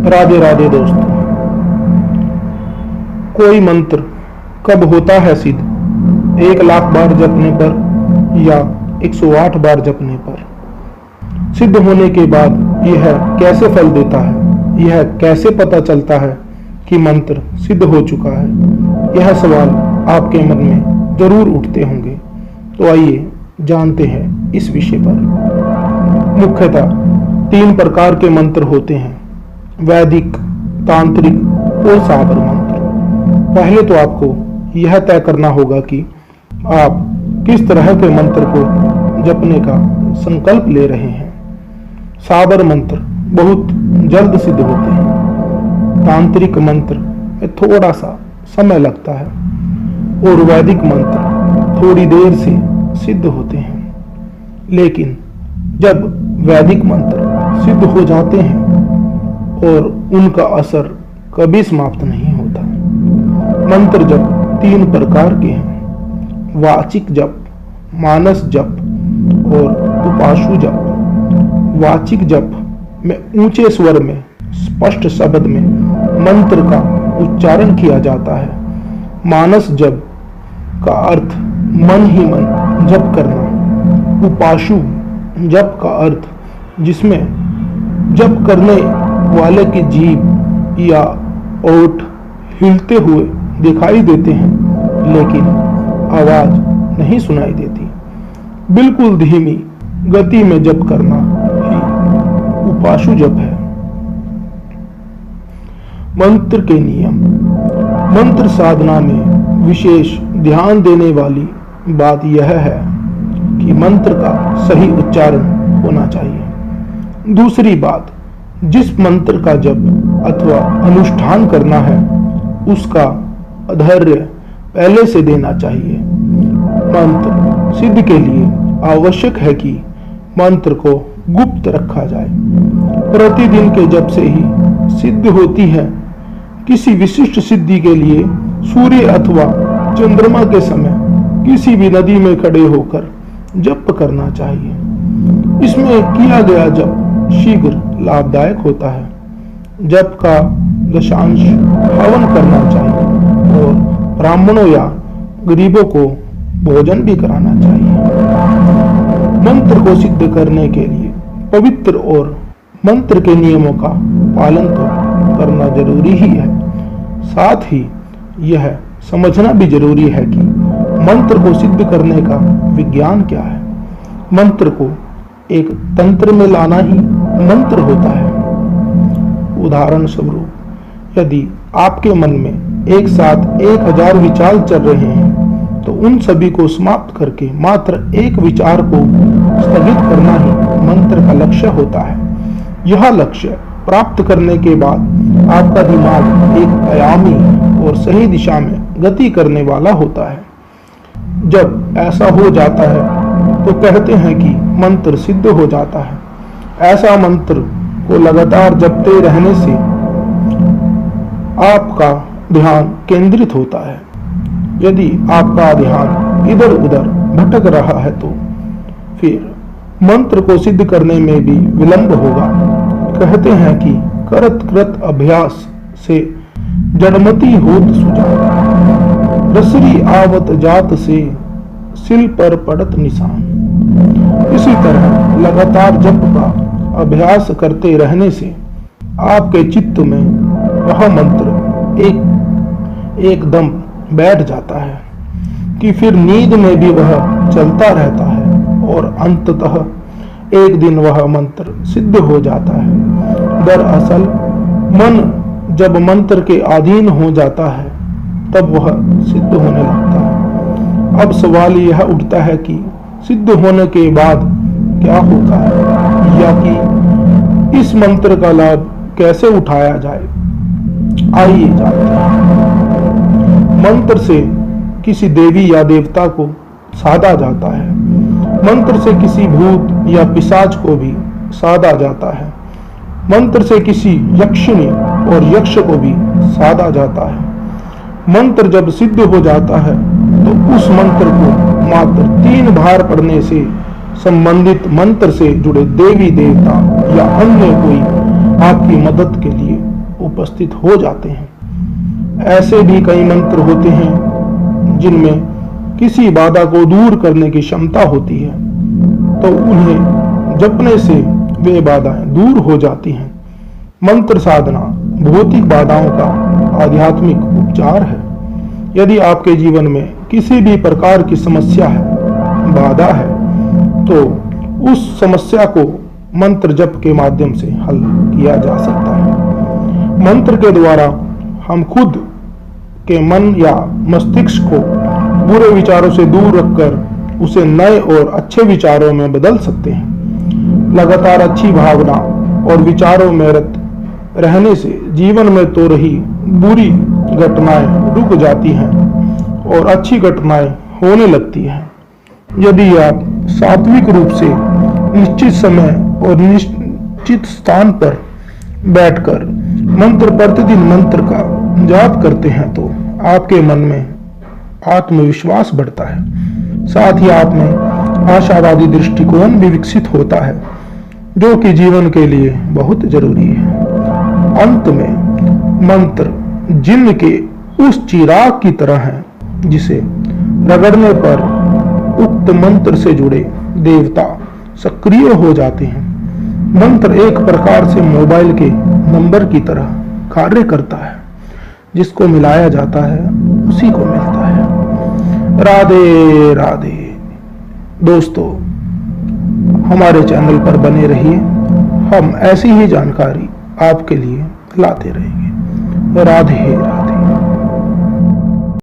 राधे राधे दोस्तों। कोई मंत्र कब होता है सिद्ध? 1,00,000 बार जपने पर या 108 बार जपने पर? सिद्ध होने के बाद यह कैसे फल देता है? यह कैसे पता चलता है कि मंत्र सिद्ध हो चुका है? यह सवाल आपके मन में जरूर उठते होंगे। तो आइए जानते हैं इस विषय पर। मुख्यतः 3 प्रकार के मंत्र होते हैं: वैदिक, तांत्रिक और साबर मंत्र। पहले तो आपको यह तय करना होगा कि आप किस तरह के मंत्र को जपने का संकल्प ले रहे हैं। साबर मंत्र बहुत जल्द सिद्ध होते हैं, तांत्रिक मंत्र में थोड़ा सा समय लगता है और वैदिक मंत्र थोड़ी देर से सिद्ध होते हैं। लेकिन जब वैदिक मंत्र सिद्ध हो जाते हैं और उनका असर कभी समाप्त नहीं होता। मंत्र जप 3 प्रकार के हैं: वाचिक जप, मानस जप और उपाशु जप। वाचिक जप में ऊंचे स्वर में स्पष्ट शब्द में मंत्र का उच्चारण किया जाता है। मानस जप का अर्थ मन ही मन जप करना। उपाशु जप का अर्थ जिसमें जप करने वाले की जीभ या ओठ हिलते हुए दिखाई देते हैं लेकिन आवाज नहीं सुनाई देती। बिल्कुल धीमी गति में जप करना ही उपाशु जप है। मंत्र के नियम। मंत्र साधना में विशेष ध्यान देने वाली बात यह है कि मंत्र का सही उच्चारण होना चाहिए। दूसरी बात, जिस मंत्र का जप अथवा अनुष्ठान करना है उसका धैर्य पहले से देना चाहिए। मंत्र सिद्ध के लिए आवश्यक है कि मंत्र को गुप्त रखा जाए। प्रतिदिन के जप से ही सिद्ध होती है। किसी विशिष्ट सिद्धि के लिए सूर्य अथवा चंद्रमा के समय किसी भी नदी में खड़े होकर जप करना चाहिए। इसमें किया गया जप शीघ्र लाभदायक होता है। जप का दशांश हवन करना चाहिए और ब्राह्मणों या गरीबों को भोजन भी कराना चाहिए। मंत्र को सिद्ध करने के लिए पवित्र और मंत्र के नियमों का पालन तो करना जरूरी ही है। साथ ही यह समझना भी जरूरी है कि मंत्र को सिद्ध करने का विज्ञान क्या है। मंत्र को एक तंत्र में लाना ही मंत्र होता है। उदाहरण स्वरूप, यदि आपके मन में एक साथ 1000 विचार चल रहे हैं तो उन सभी को समाप्त करके मात्र एक विचार को स्थगित करना ही मंत्र का लक्ष्य होता है। यह लक्ष्य प्राप्त करने के बाद आपका दिमाग एक आयामी और सही दिशा में गति करने वाला होता है। जब ऐसा हो जाता है तो कहते हैं कि मंत्र सिद्ध हो जाता है। ऐसा मंत्र को लगातार जपते रहने से आपका ध्यान केंद्रित होता है। यदि आपका ध्यान इधर उधर भटक रहा है तो फिर मंत्र को सिद्ध करने में भी विलंब होगा। कहते हैं कि करत कृत अभ्यास से जड़मति होत सुजान, रसरी आवत जात से सिल पर पड़त निशान। इसी तरह लगातार जप का अभ्यास करते रहने से आपके चित्त में वह मंत्र एकदम बैठ जाता है कि फिर नींद में भी वह चलता रहता है और अंततः एक दिन वह मंत्र सिद्ध हो जाता है। दरअसल मन जब मंत्र के अधीन हो जाता है तब वह सिद्ध होने लगता है। अब सवाल यह उठता है कि सिद्ध होने के बाद क्या होता है या कि इस मंत्र का लाभ कैसे उठाया जाए। आइए जानते हैं। मंत्र से किसी देवी या देवता को साधा जाता है। मंत्र से किसी भूत या पिशाच को भी साधा जाता है। मंत्र से किसी यक्षिणी और यक्ष को भी साधा जाता है। मंत्र जब सिद्ध हो जाता है तो उस मंत्र को मात्र 3 बार पढ़ने से संबंधित मंत्र से जुड़े देवी देवता या अन्य कोई आपकी मदद के लिए उपस्थित हो जाते हैं। ऐसे भी कई मंत्र होते हैं जिनमें किसी बाधा को दूर करने की क्षमता होती है, तो उन्हें जपने से वे बाधाएं दूर हो जाती हैं। मंत्र साधना भौतिक बाधाओं का आध्यात्मिक उपचार है। यदि आपके जीवन में किसी भी प्रकार की समस्या है, बाधा है, तो उस समस्या को मंत्र जप के माध्यम से हल किया जा सकता है। मंत्र के द्वारा हम खुद के मन या मस्तिष्क को बुरे विचारों से दूर रखकर उसे नए और अच्छे विचारों में बदल सकते हैं। लगातार अच्छी भावना और विचारों में रत रहने से जीवन में तो रही बुरी घटनाएं रुक जाती हैं और अच्छी घटनाएं होने लगती हैं। यदि आप सात्विक रूप से निश्चित समय और निश्चित स्थान पर बैठकर प्रतिदिन मंत्र का जाप करते हैं तो आपके मन में आत्मविश्वास बढ़ता है। साथ ही आप में आशावादी दृष्टिकोण भी विकसित होता है, जो कि जीवन के लिए बहुत जरूरी है। अंत में मंत्र जिन्न के उस चिराग की तरह है जिसे रगड़ने पर उक्त मंत्र से जुड़े देवता सक्रिय हो जाते हैं। मंत्र एक प्रकार से मोबाइल के नंबर की तरह कार्य करता है, जिसको मिलाया जाता है उसी को मिलता है। राधे राधे। दोस्तों, हमारे चैनल पर बने रहिए, हम ऐसी ही जानकारी आपके लिए लाते रहेंगे। राधे राधे।